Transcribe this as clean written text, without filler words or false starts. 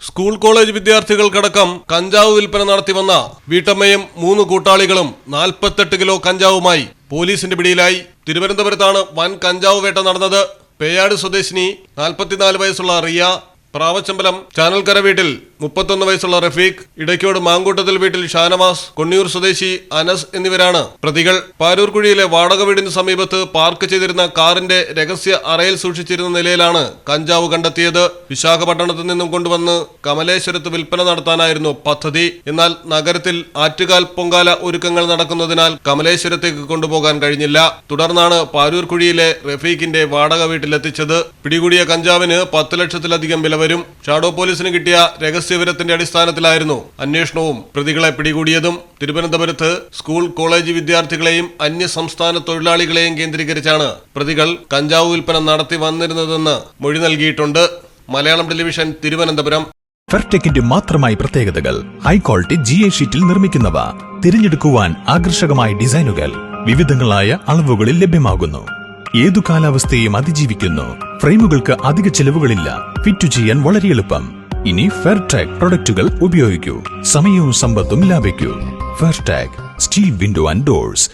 School college വിദ്യാർത്ഥികൾക്കടക്കം കഞ്ചാവ് വിൽപ്പന നടത്തിവന്ന വീട്ടമ്മയും 3 കൂട്ടാളികളും 48 കിലോ കഞ്ചാവുമായി പോലീസിന്റെ പിടിയിലായി. തിരുവനന്തപുരത്താണ് വൻ കഞ്ചാവ് വേട്ട നടന്നത്. പേയാട് സ്വദേശിനി 44 വയസ്സുള്ള റിയ, പ്രാവച്ചമ്പലം ചാനൽക്കര വീട്ടിൽ 31 വയസ്സുള്ള റഫീഖ്, ഇടയ്ക്കോട് മാങ്കൂട്ടത്തിൽ വീട്ടിൽ ഷാനവാസ്, കൊണ്ണിയൂർ സ്വദേശി അനസ് എന്നിവരാണ് പ്രതികൾ. പാരൂർക്കുഴിയിലെ വാടക വീടിന് സമീപത്ത് പാർക്ക് ചെയ്തിരുന്ന കാറിന്റെ രഹസ്യ അറയിൽ സൂക്ഷിച്ചിരുന്ന നിലയിലാണ് കഞ്ചാവ് കണ്ടെത്തിയത്. വിശാഖപട്ടണത്തിൽ നിന്നും കൊണ്ടുവന്ന് കമലേശ്വരത്ത് വിൽപ്പന നടത്താനായിരുന്നു പദ്ധതി. എന്നാൽ നഗരത്തിൽ ആറ്റുകാൽ പൊങ്കാല ഒരുക്കങ്ങൾ നടക്കുന്നതിനാൽ കമലേശ്വരത്തേക്ക് കൊണ്ടുപോകാൻ കഴിഞ്ഞില്ല. തുടർന്നാണ് പാരൂർക്കുഴിയിലെ റഫീഖിന്റെ വാടക വീട്ടിലെത്തിച്ചത്. പിടികൂടിയ കഞ്ചാവിന് 10 ലക്ഷത്തിലധികം വില വരും. ഷാഡോ പോലീസിന് കിട്ടിയ രഹസ്യവിവരത്തിന്റെ അടിസ്ഥാനത്തിലായിരുന്നു അന്വേഷണവും പ്രതികളെ പിടികൂടിയതും. തിരുവനന്തപുരത്ത് സ്കൂൾ കോളേജ് വിദ്യാർത്ഥികളെയും അന്യ സംസ്ഥാന തൊഴിലാളികളെയും കേന്ദ്രീകരിച്ചാണ് പ്രതികൾ കഞ്ചാവ് വിൽപ്പന നടത്തി വന്നിരുന്നതെന്ന് മൊഴി നൽകിയിട്ടുണ്ട്. മലയാളം ടെലിവിഷൻ, തിരുവനന്തപുരം. ഫെർടെക്കിന്റെ മാത്രമായി പ്രത്യേകതകൾ. ഹൈ ക്വാളിറ്റി GI ഷീറ്റിൽ നിർമ്മിക്കുന്നവ. തിരഞ്ഞെടുക്കുവാൻ ആകർഷകമായ ഡിസൈനുകൾ വിവിധങ്ങളായ അളവുകളിൽ ലഭ്യമാകുന്നു. ഏതു കാലാവസ്ഥയും അതിജീവിക്കുന്നു. ഫ്രെയിമുകൾക്ക് അധിക ചെലവുകളില്ല. ഫിറ്റ് ചെയ്യാൻ വളരെ എളുപ്പം. ഇനി ഫെർടെക് പ്രൊഡക്റ്റുകൾ ഉപയോഗിക്കൂ. സമയവും സമ്പത്തും ലാഭിക്കൂ. ഫെർടെക് സ്റ്റീൽ വിൻഡോ ആൻഡ് ഡോർസ്.